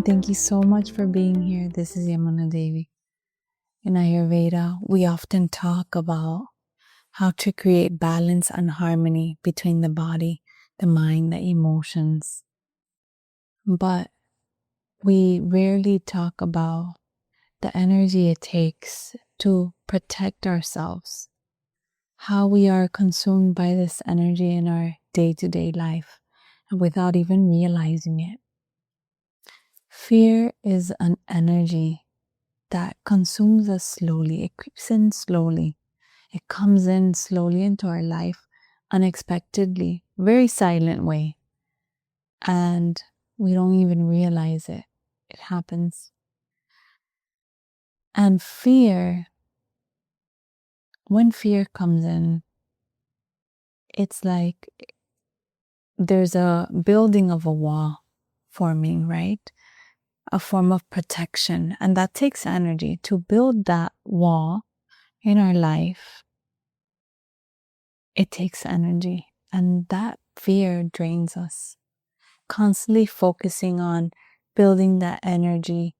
everyone. Thank you so much for being here. This is Yamuna Devi. In Ayurveda, we often talk about how to create balance and harmony between the body, the mind, the emotions. But we rarely talk about the energy it takes to protect ourselves, how we are consumed by this energy in our day-to-day life and without even realizing it. Fear is an energy that consumes us slowly. It creeps in slowly. It comes in slowly into our life, unexpectedly, very silent way. And we don't even realize it. It happens. And fear, when fear comes in, it's like there's a building of a wall forming, right? A form of protection. And that takes energy to build that wall in our life. It takes energy, and that fear drains us. Constantly focusing on building that energy,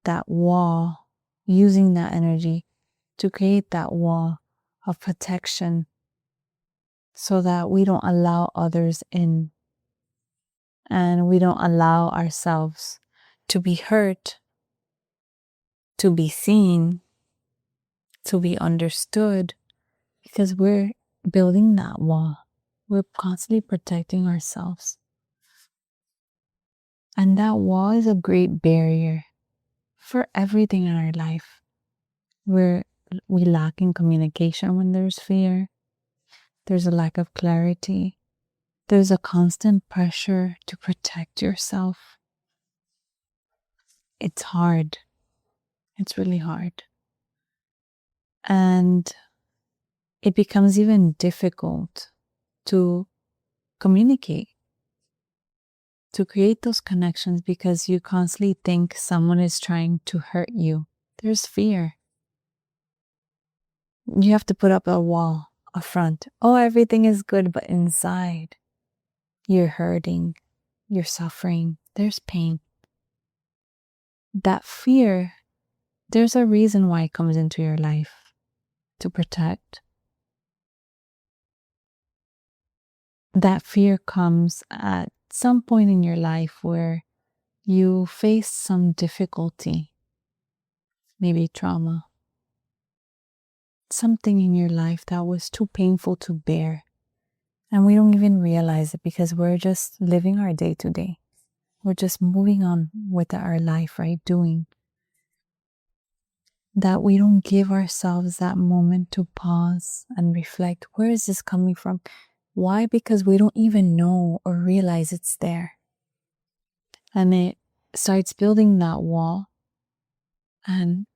that wall, using that energy to create that wall of protection so that we don't allow others in and we don't allow ourselves to be hurt, to be seen, to be understood, because we're building that wall. We're constantly protecting ourselves. And that wall is a great barrier for everything in our life. We lack in communication when there's fear. There's a lack of clarity. There's a constant pressure to protect yourself. It's hard. It's really hard. And it becomes even difficult to communicate, to create those connections because you constantly think someone is trying to hurt you. There's fear. You have to put up a wall, a front. Oh, everything is good, but inside, you're hurting, you're suffering, there's pain. That fear, there's a reason why it comes into your life, to protect. That fear comes at some point in your life where you face some difficulty, maybe trauma, something in your life that was too painful to bear. And we don't even realize it because we're just living our day to day. We're just moving on with our life, right? Doing. That we don't give ourselves that moment to pause and reflect. Where is this coming from? Why? Because we don't even know or realize it's there. And it starts building that wall and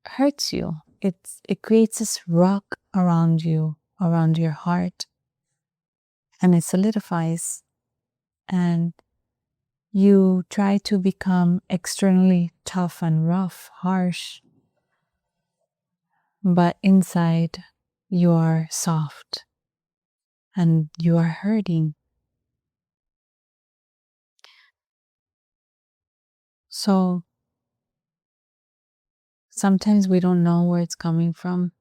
hurts you. It creates this rock around you, around your heart. And it solidifies. And you try to become externally tough and rough, harsh. But inside, you are soft and you are hurting. So sometimes we don't know where it's coming from.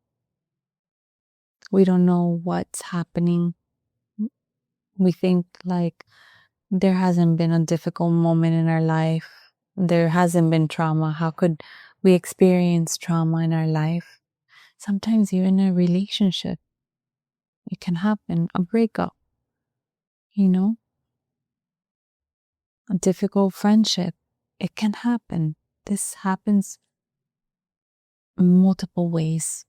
We don't know what's happening. We think like there hasn't been a difficult moment in our life. There hasn't been trauma. How could we experience trauma in our life? Sometimes even a relationship, it can happen, a breakup, a difficult friendship. It can happen. This happens in multiple ways.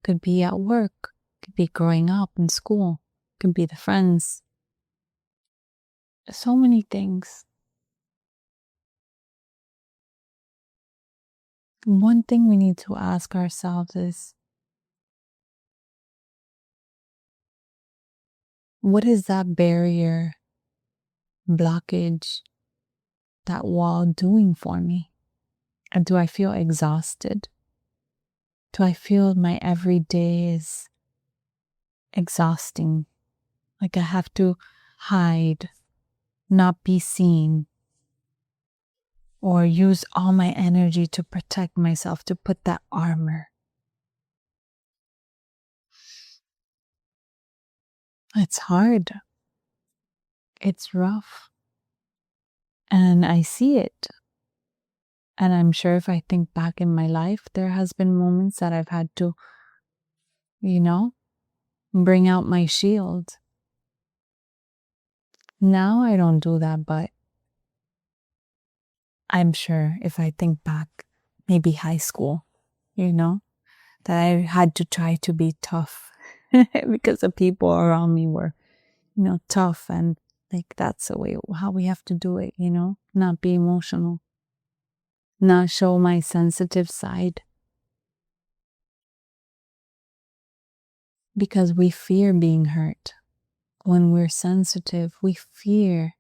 Could be at work, could be growing up in school, could be the friends. So many things. One thing we need to ask ourselves is, what is that barrier, blockage, that wall doing for me? And do I feel exhausted? Do I feel my everyday is exhausting? Like I have to hide, not be seen, or use all my energy to protect myself, to put that armor. It's hard. It's rough. And I see it. And I'm sure if I think back in my life, there has been moments that I've had to, bring out my shield. Now I don't do that, but I'm sure if I think back, maybe high school, that I had to try to be tough because the people around me were, tough, and like that's the way how we have to do it, not be emotional, not show my sensitive side, because we fear being hurt. When we're sensitive, we fear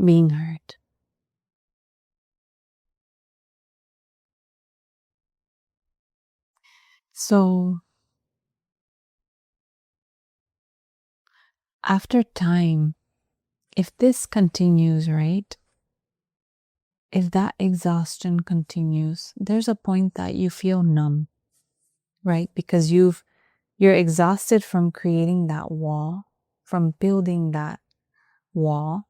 being hurt. So after time, if this continues, right? If that exhaustion continues, there's a point that you feel numb, right? Because you're exhausted from creating that wall, from building that wall.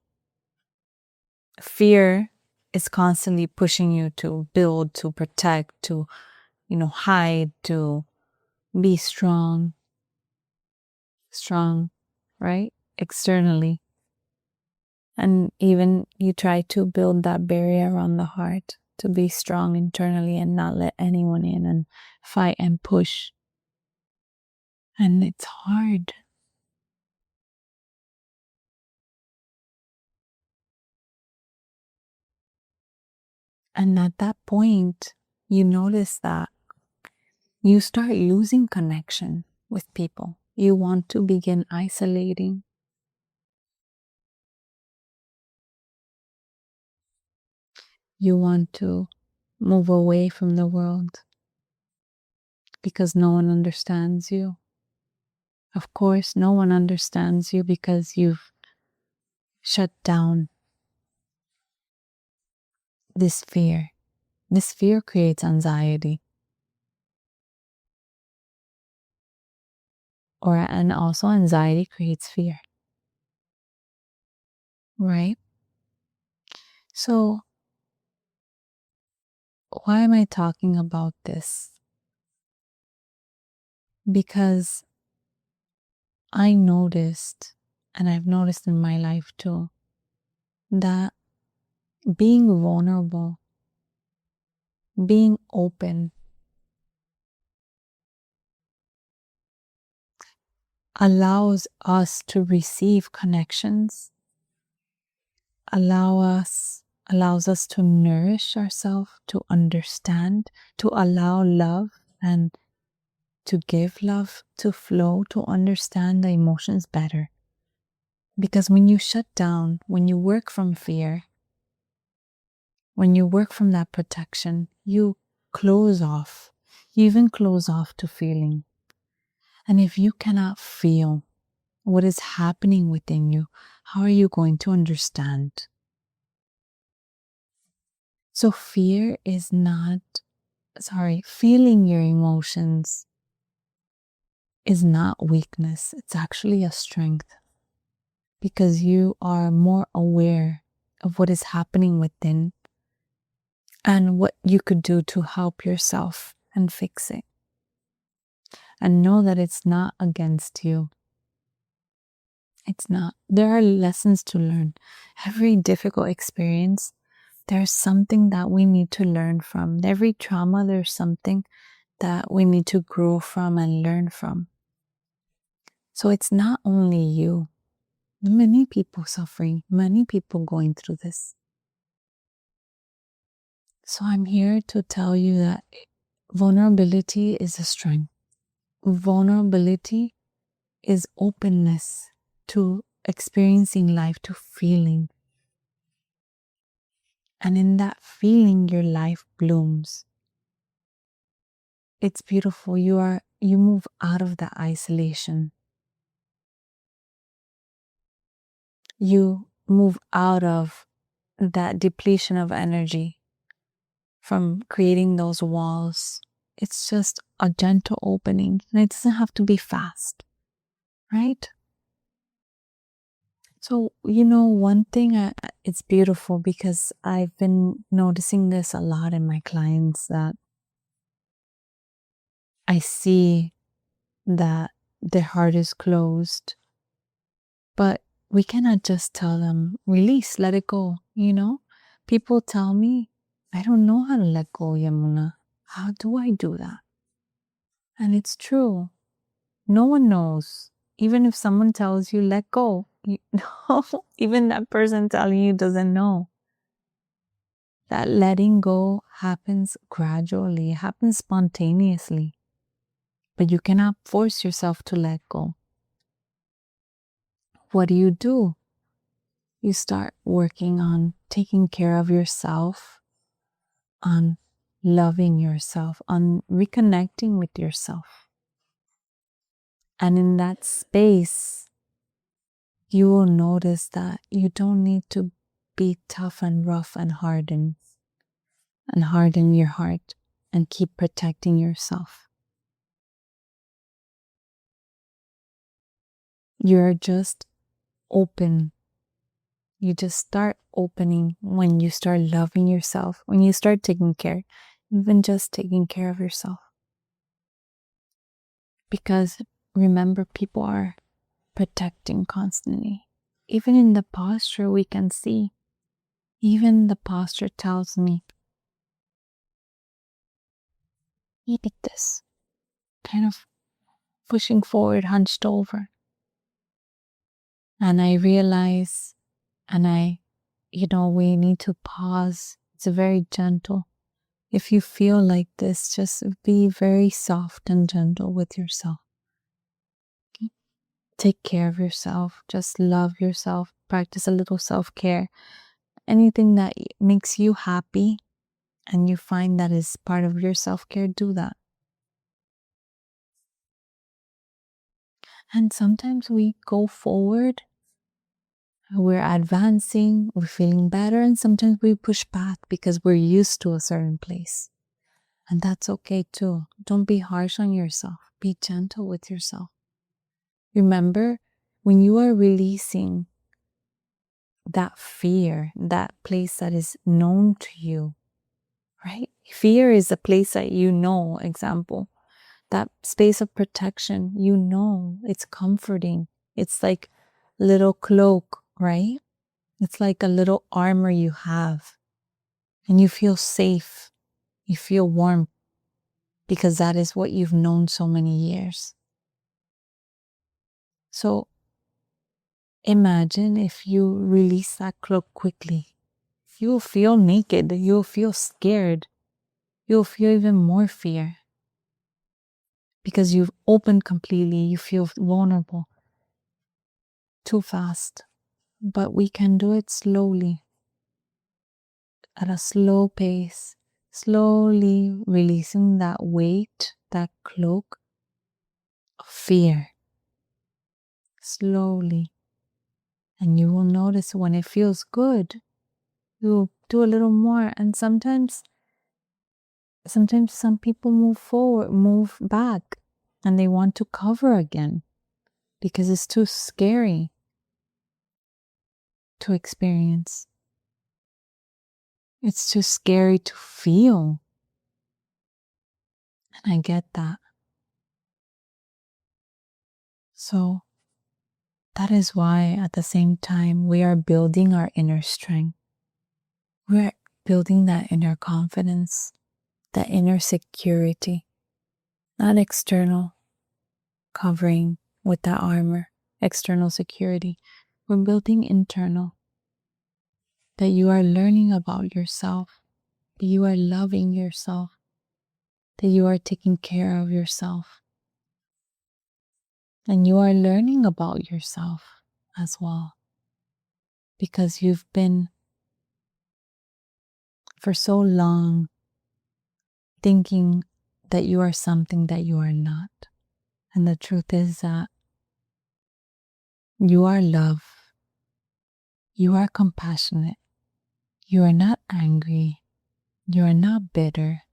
Fear is constantly pushing you to build, to protect, to, hide, to be strong, right? Externally. And even you try to build that barrier around the heart to be strong internally and not let anyone in and fight and push. And it's hard. And at that point, you notice that you start losing connection with people. You want to begin isolating. You want to move away from the world because no one understands you. Of course, no one understands you because you've shut down this fear. This fear creates anxiety. And also anxiety creates fear. Right? So, why am I talking about this? Because I noticed, and I've noticed in my life too, that being vulnerable, being open, allows us to receive connections, allows us to nourish ourselves, to understand, to allow love and to give love to flow, to understand the emotions better. Because when you shut down, when you work from fear, when you work from that protection, you close off. You even close off to feeling. And if you cannot feel what is happening within you, how are you going to understand? So fear is not, feeling your emotions is not weakness. It's actually a strength because you are more aware of what is happening within and what you could do to help yourself and fix it. And know that it's not against you. It's not. There are lessons to learn. Every difficult experience, there's something that we need to learn from. Every trauma, there's something that we need to grow from and learn from. So it's not only you. Many people suffering, many people going through this. So I'm here to tell you that vulnerability is a strength. Vulnerability is openness to experiencing life, to feeling. And in that feeling, your life blooms. It's beautiful. You move out of that isolation. You move out of that depletion of energy from creating those walls. It's just a gentle opening, and it doesn't have to be fast, right? So, one thing, it's beautiful because I've been noticing this a lot in my clients, that I see that their heart is closed, but we cannot just tell them, release, let it go, People tell me, I don't know how to let go, Yamuna. How do I do that? And it's true. No one knows. Even if someone tells you, let go, even that person telling you doesn't know. That letting go happens gradually, it happens spontaneously. But you cannot force yourself to let go. What do? You start working on taking care of yourself, on loving yourself, on reconnecting with yourself. And in that space, you will notice that you don't need to be tough and rough and harden your heart and keep protecting yourself. You're just open. You just start opening when you start loving yourself, when you start taking care, even just taking care of yourself. Because remember, people are protecting constantly. Even in the posture, we can see. Even the posture tells me, eat like this, kind of pushing forward, hunched over. And I realize, we need to pause. It's very gentle. If you feel like this, just be very soft and gentle with yourself. Okay? Take care of yourself. Just love yourself. Practice a little self-care. Anything that makes you happy and you find that is part of your self-care, do that. And sometimes we go forward, we're advancing, we're feeling better, and sometimes we push back because we're used to a certain place. And that's okay too. Don't be harsh on yourself. Be gentle with yourself. Remember, when you are releasing that fear, that place that is known to you, right? Fear is a place that example. That space of protection, it's comforting. It's like a little cloak, right? It's like a little armor you have. And you feel safe. You feel warm because that is what you've known so many years. So imagine if you release that cloak quickly. You'll feel naked. You'll feel scared. You'll feel even more fear. Because you've opened completely. You feel vulnerable. Too fast. But we can do it slowly. At a slow pace. Slowly releasing that weight, that cloak of fear. Slowly. And you will notice when it feels good, you'll do a little more. And sometimes some people move back, and they want to cover again because it's too scary to experience. It's too scary to feel. And I get that. So that is why at the same time we are building our inner strength. We're building that inner confidence, that inner security, not external covering with that armor, external security. We're building internal, that you are learning about yourself, that you are loving yourself, that you are taking care of yourself, and you are learning about yourself as well, because you've been for so long thinking that you are something that you are not. And the truth is that you are love, you are compassionate, You are not angry. You are not bitter.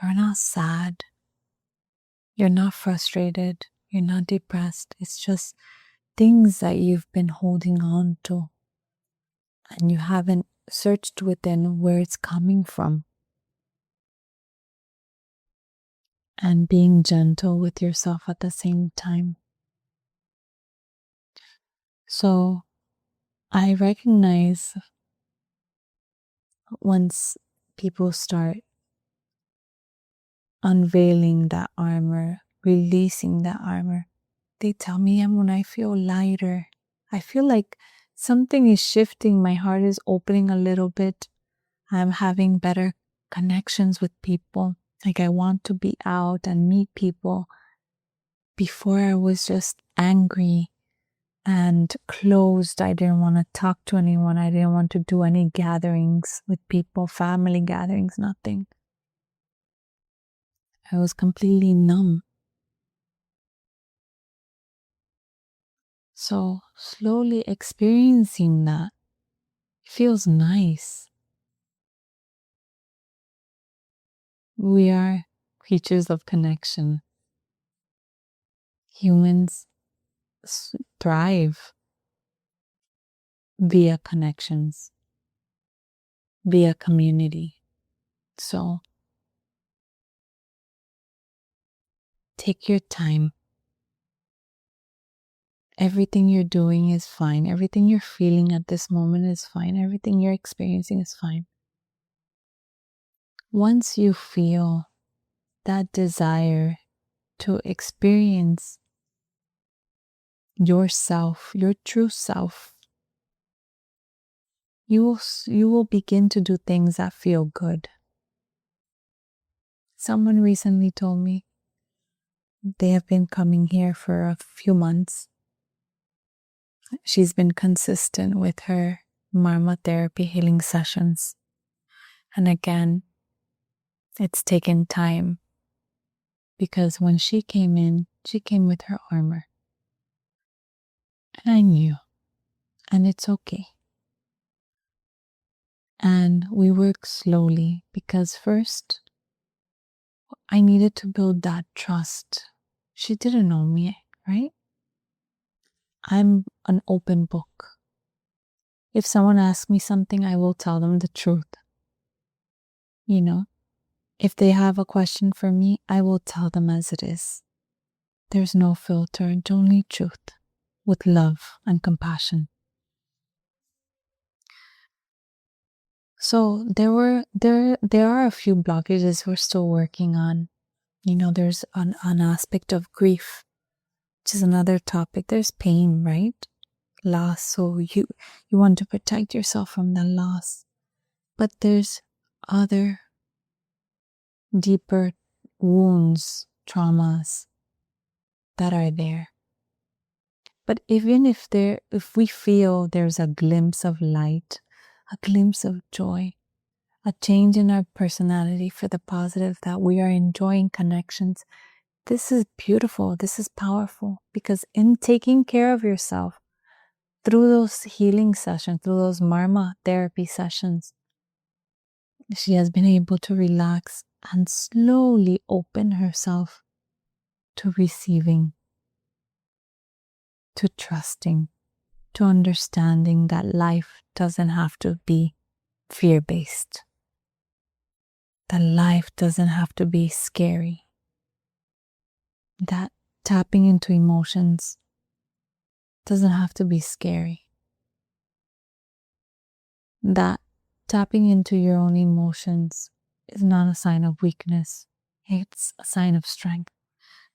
You're not sad. You're not frustrated. You're not depressed. It's just things that you've been holding on to and you haven't searched within where it's coming from. And being gentle with yourself at the same time. So I recognize once people start unveiling that armor, releasing that armor, they tell me, when I feel lighter, I feel like something is shifting. My heart is opening a little bit. I'm having better connections with people. Like I want to be out and meet people. Before I was just angry and closed. I didn't want to talk to anyone. I didn't want to do any gatherings with people, family gatherings, nothing. I was completely numb. So slowly experiencing that feels nice. We are creatures of connection. Humans thrive via connections, via community. So take your time. Everything you're doing is fine. Everything you're feeling at this moment is fine. Everything you're experiencing is fine. Once you feel that desire to experience yourself, your true self, you will begin to do things that feel good. Someone recently told me they have been coming here for a few months. She's been consistent with her Marma therapy healing sessions. And again, it's taken time because when she came in, she came with her armor. And I knew, and it's okay. And we work slowly because first, I needed to build that trust. She didn't know me, right? I'm an open book. If someone asks me something, I will tell them the truth. If they have a question for me, I will tell them as it is. There's no filter, it's only truth with love and compassion. So there are a few blockages we're still working on. There's an aspect of grief, which is another topic. There's pain, right? Loss. So you want to protect yourself from the loss. But there's other deeper wounds, traumas that are there. But even if we feel there's a glimpse of light, a glimpse of joy, a change in our personality for the positive, that we are enjoying connections, this is beautiful. This is powerful, because in taking care of yourself through those healing sessions, through those Marma therapy sessions, she has been able to relax and slowly open herself to receiving, to trusting, to understanding that life doesn't have to be fear-based. That life doesn't have to be scary. That tapping into emotions doesn't have to be scary. That tapping into your own emotions is not a sign of weakness. It's a sign of strength.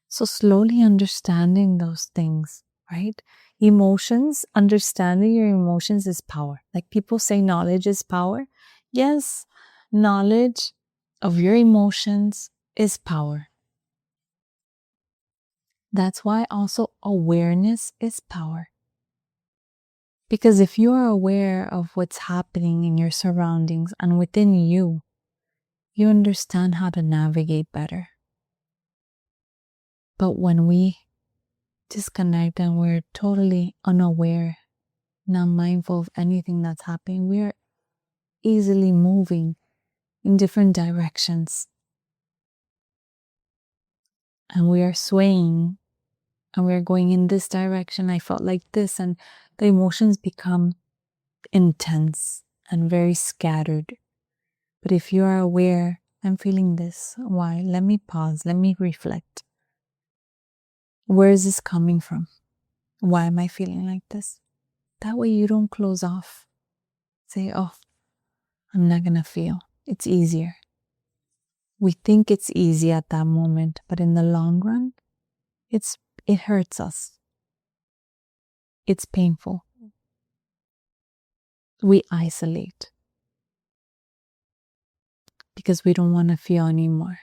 So slowly understanding those things, right? Emotions, understanding your emotions is power. Like people say knowledge is power. Yes, knowledge of your emotions is power. That's why also awareness is power. Because if you are aware of what's happening in your surroundings and within you, you understand how to navigate better. But when we disconnect and we're totally unaware, not mindful of anything that's happening, easily moving in different directions. And we are swaying and we're going in this direction. I felt like this, and the emotions become intense and very scattered. But if you are aware, I'm feeling this. Why? Let me pause. Let me reflect. Where is this coming from? Why am I feeling like this? That way you don't close off. Say, oh, I'm not going to feel. It's easier. We think it's easy at that moment, but in the long run, it hurts us. It's painful. We isolate because we don't want to feel anymore,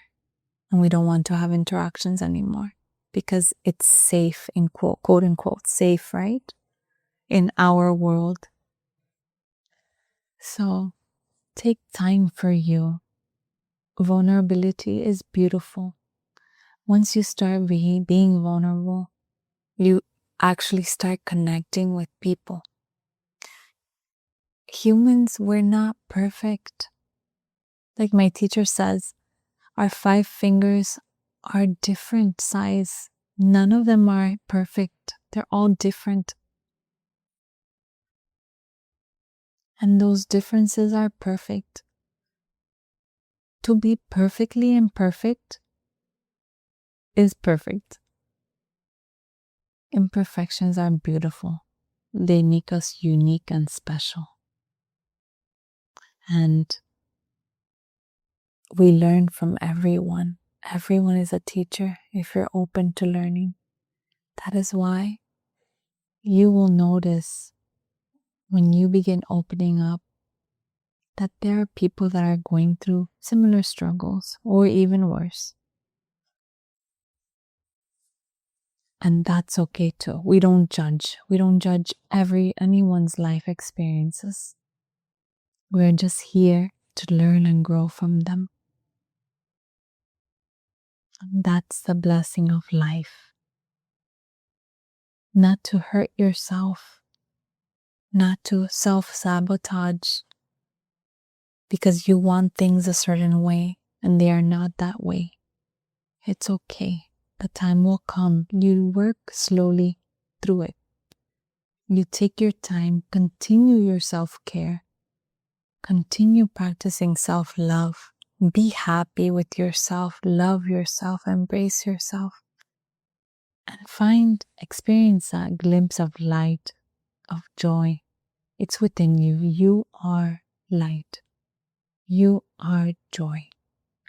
and we don't want to have interactions anymore because it's safe, in quote unquote, safe, right? In our world. So take time for you. Vulnerability is beautiful. Once you start being vulnerable, you actually start connecting with people. Humans, we're not perfect. Like my teacher says, our 5 fingers are different size. None of them are perfect. They're all different. And those differences are perfect. To be perfectly imperfect is perfect. Imperfections are beautiful. They make us unique and special. And we learn from everyone. Everyone is a teacher if you're open to learning. That is why you will notice when you begin opening up that there are people that are going through similar struggles or even worse. And that's okay too. We don't judge. We don't judge anyone's life experiences. We're just here to learn and grow from them. And that's the blessing of life. Not to hurt yourself, not to self-sabotage because you want things a certain way and they are not that way. It's okay. The time will come. You work slowly through it. You take your time, continue your self-care, continue practicing self-love. Be happy with yourself, love yourself, embrace yourself, and experience that glimpse of light, of joy. It's within you. You are light. You are joy.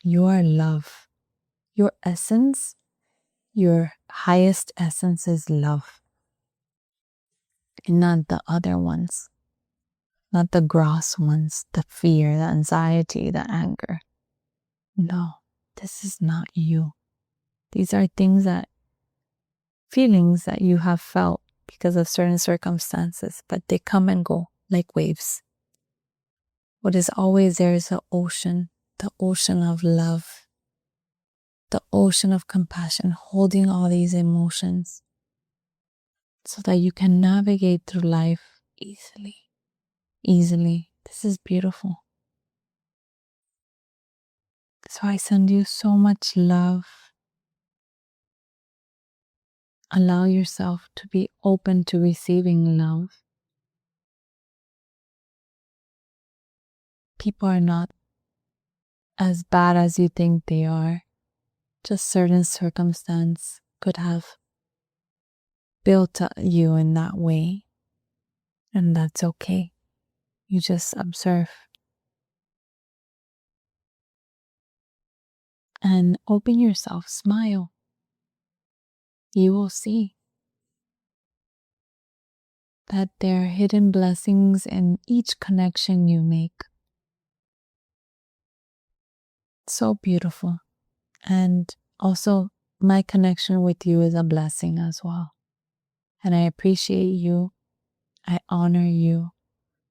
You are love. Your essence, your highest essence is love. And not the other ones. Not the gross ones, the fear, the anxiety, the anger. No, this is not you. These are feelings that you have felt because of certain circumstances, but they come and go like waves. What is always there is the ocean of love, the ocean of compassion, holding all these emotions so that you can navigate through life easily. This is beautiful. So I send you so much love. Allow yourself to be open to receiving love. People are not as bad as you think they are. Just certain circumstance could have built you in that way. And that's okay. You just observe. And open yourself, smile. You will see that there are hidden blessings in each connection you make. So beautiful. And also, my connection with you is a blessing as well. And I appreciate you. I honor you.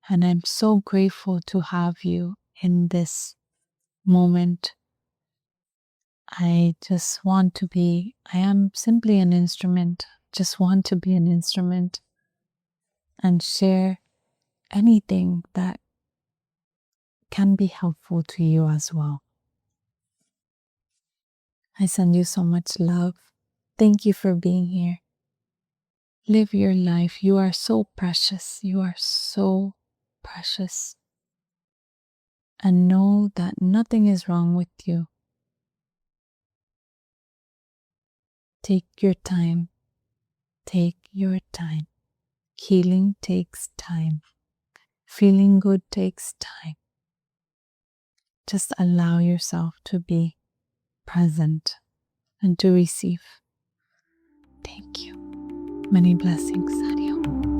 And I'm so grateful to have you in this moment. I am simply an instrument. Just want to be an instrument and share anything that can be helpful to you as well. I send you so much love. Thank you for being here. Live your life. You are so precious. You are so precious. And know that nothing is wrong with you. Take your time. Take your time. Healing takes time. Feeling good takes time. Just allow yourself to be present and to receive. Thank you. Many blessings. Adios.